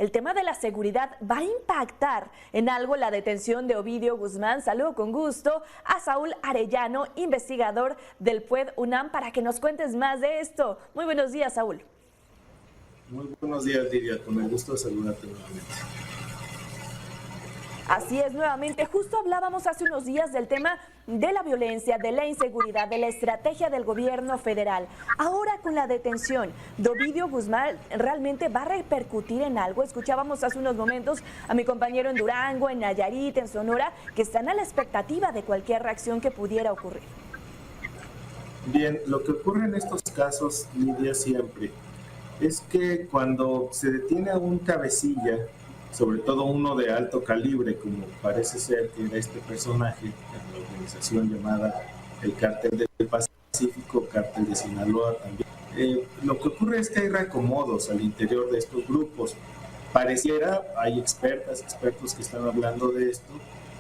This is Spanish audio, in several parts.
el tema de la seguridad va a impactar en algo la detención de Ovidio Guzmán. Saludo con gusto a Saúl Arellano, investigador del PUED UNAM, para que nos cuentes más de esto. Muy buenos días, Saúl. Muy buenos días, Lidia. Con el gusto de saludarte nuevamente. Así es, nuevamente, justo hablábamos hace unos días del tema de la violencia, de la inseguridad, de la estrategia del gobierno federal. Ahora con la detención de Ovidio Guzmán, ¿realmente va a repercutir en algo? Escuchábamos hace unos momentos a mi compañero en Durango, en Nayarit, en Sonora, que están a la expectativa de cualquier reacción que pudiera ocurrir. Bien, lo que ocurre en estos casos, Lidia, siempre, es que cuando se detiene a un cabecilla, sobre todo uno de alto calibre, como parece ser que era este personaje en la organización llamada el Cártel del Pacífico, Cártel de Sinaloa también. Lo que ocurre es que hay reacomodos al interior de estos grupos. Pareciera, hay expertos que están hablando de esto,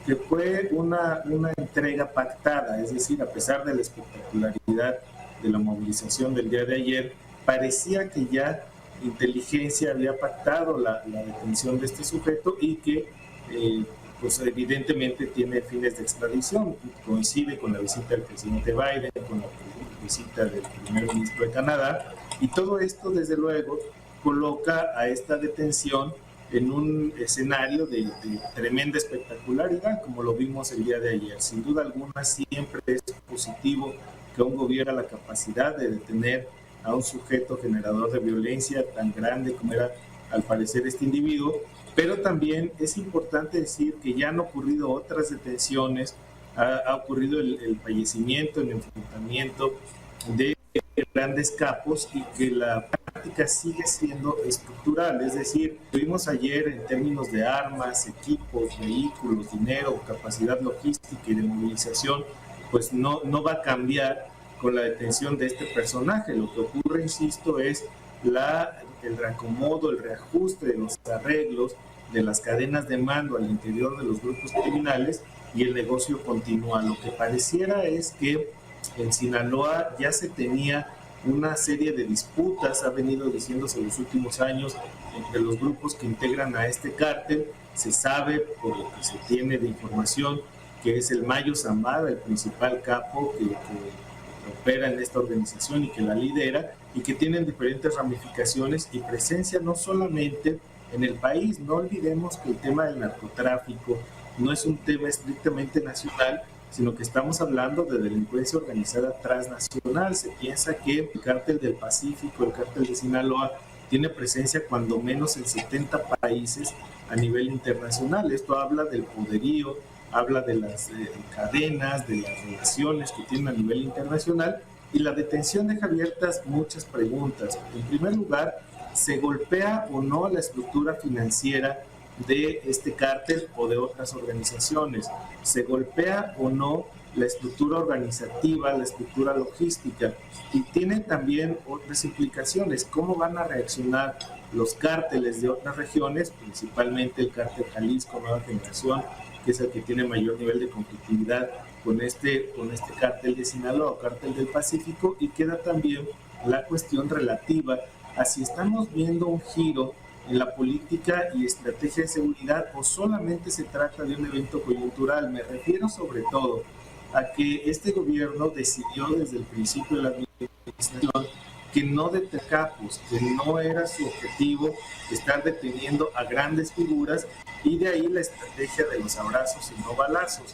que fue una entrega pactada, es decir, a pesar de la espectacularidad de la movilización del día de ayer, parecía que ya inteligencia había pactado la detención de este sujeto y que pues evidentemente tiene fines de extradición. Coincide con la visita del presidente Biden, con la visita del primer ministro de Canadá, y todo esto desde luego coloca a esta detención en un escenario de tremenda espectacularidad, como lo vimos el día de ayer. Sin duda alguna siempre es positivo que un gobierno tenga la capacidad de detener a un sujeto generador de violencia tan grande como era al parecer este individuo, pero también es importante decir que ya han ocurrido otras detenciones, ha ocurrido el fallecimiento, el enfrentamiento de grandes capos, y que la práctica sigue siendo estructural, es decir, vimos ayer en términos de armas, equipos, vehículos, dinero, capacidad logística y de movilización, pues no va a cambiar con la detención de este personaje. Lo que ocurre, insisto, es el reacomodo, el reajuste de los arreglos de las cadenas de mando al interior de los grupos criminales, y el negocio continúa. Lo que pareciera es que en Sinaloa ya se tenía una serie de disputas, ha venido diciéndose en los últimos años, entre los grupos que integran a este cártel. Se sabe, por lo que se tiene de información, que es el Mayo Zambada, el principal capo que opera en esta organización y que la lidera, y que tienen diferentes ramificaciones y presencia no solamente en el país. No olvidemos que el tema del narcotráfico no es un tema estrictamente nacional, sino que estamos hablando de delincuencia organizada transnacional. Se piensa que el Cártel del Pacífico, el Cártel de Sinaloa, tiene presencia cuando menos en 70 países a nivel internacional. Esto habla del poderío, habla de las cadenas, de las relaciones que tienen a nivel internacional, y la detención deja abiertas muchas preguntas. En primer lugar, ¿se golpea o no la estructura financiera de este cártel o de otras organizaciones? ¿Se golpea o no la estructura organizativa, la estructura logística? Y tiene también otras implicaciones. ¿Cómo van a reaccionar los cárteles de otras regiones, principalmente el cártel Jalisco Nueva Generación, que es el que tiene mayor nivel de conflictividad con este cártel de Sinaloa o cártel del Pacífico? Y queda también la cuestión relativa a si estamos viendo un giro en la política y estrategia de seguridad o solamente se trata de un evento coyuntural. Me refiero sobre todo a que este gobierno decidió desde el principio de la administración que no detenía capos, que no era su objetivo estar deteniendo a grandes figuras, y de ahí la estrategia de los abrazos y no balazos.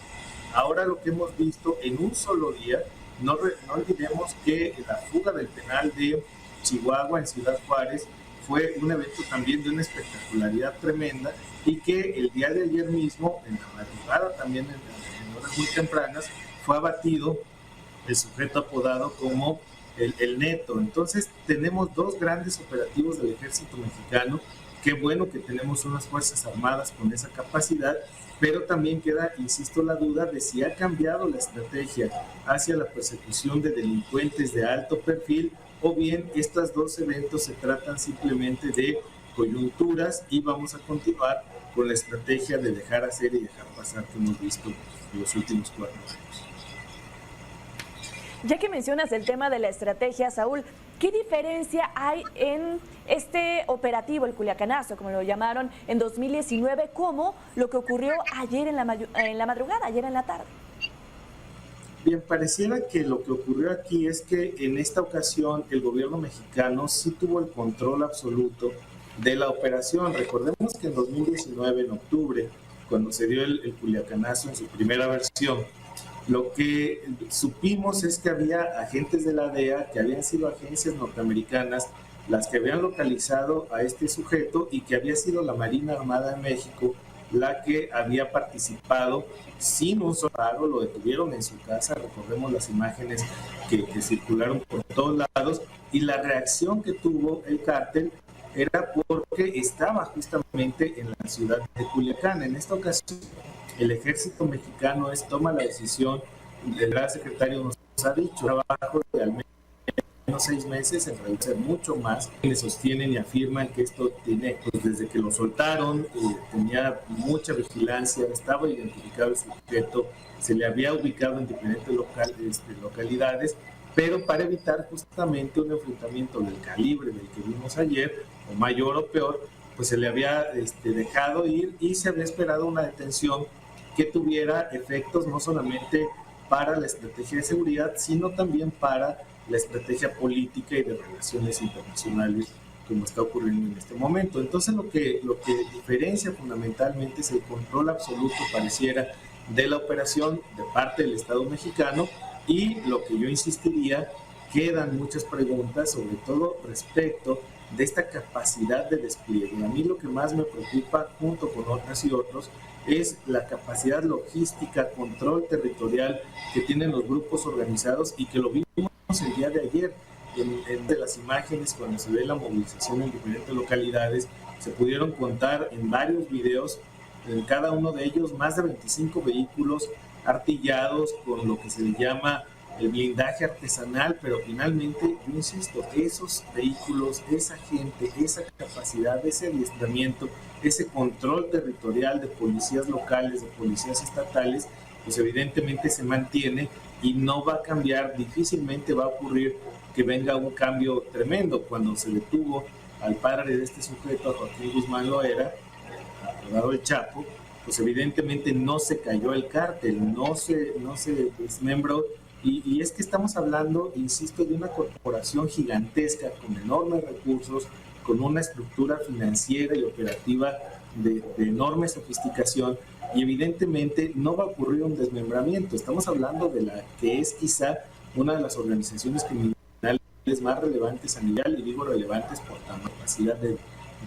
Ahora lo que hemos visto en un solo día, no olvidemos que la fuga del penal de Chihuahua en Ciudad Juárez fue un evento también de una espectacularidad tremenda, y que el día de ayer mismo, en la madrugada también en horas muy tempranas, fue abatido el sujeto apodado como el Neto. Entonces tenemos dos grandes operativos del ejército mexicano. Qué bueno que tenemos unas fuerzas armadas con esa capacidad, pero también queda, insisto, la duda de si ha cambiado la estrategia hacia la persecución de delincuentes de alto perfil, o bien estos dos eventos se tratan simplemente de coyunturas y vamos a continuar con la estrategia de dejar hacer y dejar pasar que hemos visto en los últimos 4 años. Ya que mencionas el tema de la estrategia, Saúl, ¿Qué diferencia hay en este operativo, el Culiacanazo, como lo llamaron en 2019, como lo que ocurrió ayer en la madrugada, ayer en la tarde? Bien, pareciera que lo que ocurrió aquí es que en esta ocasión el gobierno mexicano sí tuvo el control absoluto de la operación. Recordemos que en 2019, en octubre, cuando se dio el Culiacanazo en su primera versión, lo que supimos es que había agentes de la DEA, que habían sido agencias norteamericanas, las que habían localizado a este sujeto y que había sido la Marina Armada de México la que había participado sin un solo pago, lo detuvieron en su casa, recordemos las imágenes que circularon por todos lados, y la reacción que tuvo el cártel era porque estaba justamente en la ciudad de Culiacán. En esta ocasión, el ejército mexicano toma la decisión, el gran secretario nos ha dicho, trabajo de al menos 6 meses, en realidad mucho más, quienes sostienen y afirman que esto tiene, pues desde que lo soltaron, tenía mucha vigilancia, estaba identificado el sujeto, se le había ubicado en diferentes localidades, pero para evitar justamente un enfrentamiento del calibre del que vimos ayer, o mayor o peor, pues se le había dejado ir y se había esperado una detención que tuviera efectos no solamente para la estrategia de seguridad, sino también para la estrategia política y de relaciones internacionales, como está ocurriendo en este momento. Entonces lo que diferencia fundamentalmente es el control absoluto, pareciera, de la operación de parte del Estado mexicano, y lo que yo insistiría, quedan muchas preguntas, sobre todo respecto de esta capacidad de despliegue. A mí lo que más me preocupa, junto con otras y otros, es la capacidad logística, control territorial que tienen los grupos organizados, y que lo vimos el día de ayer en de las imágenes cuando se ve la movilización en diferentes localidades. Se pudieron contar en varios videos, en cada uno de ellos, más de 25 vehículos artillados con lo que se le llama el blindaje artesanal, pero finalmente, yo insisto, esos vehículos, esa gente, esa capacidad, ese adiestramiento, ese control territorial de policías locales, de policías estatales, pues evidentemente se mantiene y no va a cambiar. Difícilmente va a ocurrir que venga un cambio tremendo. Cuando se detuvo al padre de este sujeto, a Joaquín Guzmán Loera, apodado El Chapo, pues evidentemente no se cayó el cártel, no se desmembró. Y es que estamos hablando, insisto, de una corporación gigantesca con enormes recursos, con una estructura financiera y operativa de enorme sofisticación, y evidentemente no va a ocurrir un desmembramiento. Estamos hablando de la que es quizá una de las organizaciones criminales más relevantes a nivel, y digo relevantes por la capacidad de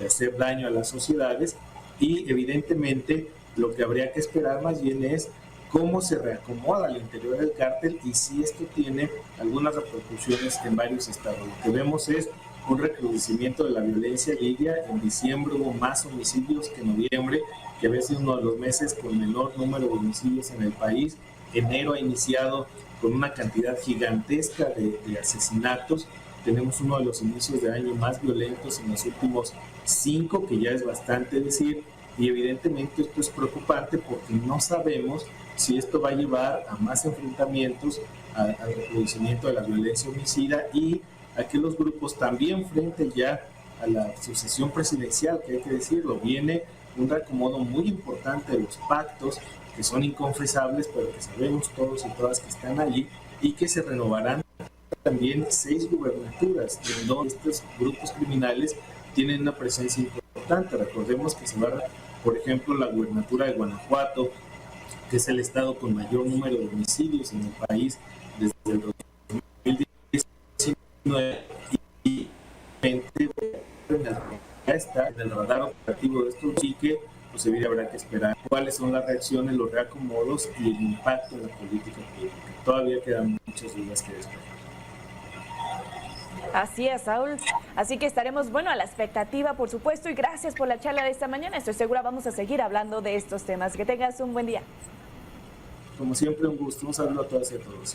hacer daño a las sociedades, y evidentemente lo que habría que esperar más bien es cómo se reacomoda al interior del cártel y si esto tiene algunas repercusiones en varios estados. Lo que vemos es un recrudecimiento de la violencia, Lidia. En diciembre hubo más homicidios que en noviembre, que había sido uno de los meses con menor número de homicidios en el país. Enero ha iniciado con una cantidad gigantesca de asesinatos. Tenemos uno de los inicios de año más violentos en los últimos 5, que ya es bastante decir, y evidentemente esto es preocupante porque no sabemos si esto va a llevar a más enfrentamientos, al recrudecimiento de la violencia homicida, y a que los grupos también, frente ya a la sucesión presidencial, que hay que decirlo, viene un reacomodo muy importante de los pactos, que son inconfesables, pero que sabemos todos y todas que están allí, y que se renovarán también 6 gubernaturas, en donde estos grupos criminales tienen una presencia importante. Recordemos que se va, por ejemplo, la gubernatura de Guanajuato, que es el estado con mayor número de homicidios en el país desde el 2019, y ya está en el radar operativo de estos, y que pues habrá que esperar cuáles son las reacciones, los reacomodos y el impacto en la política pública. Todavía quedan muchas dudas que despejar. Así es, Saúl. Así que estaremos, bueno, a la expectativa, por supuesto, y gracias por la charla de esta mañana. Estoy segura vamos a seguir hablando de estos temas. Que tengas un buen día. Como siempre, un gusto. Un saludo a todas y a todos.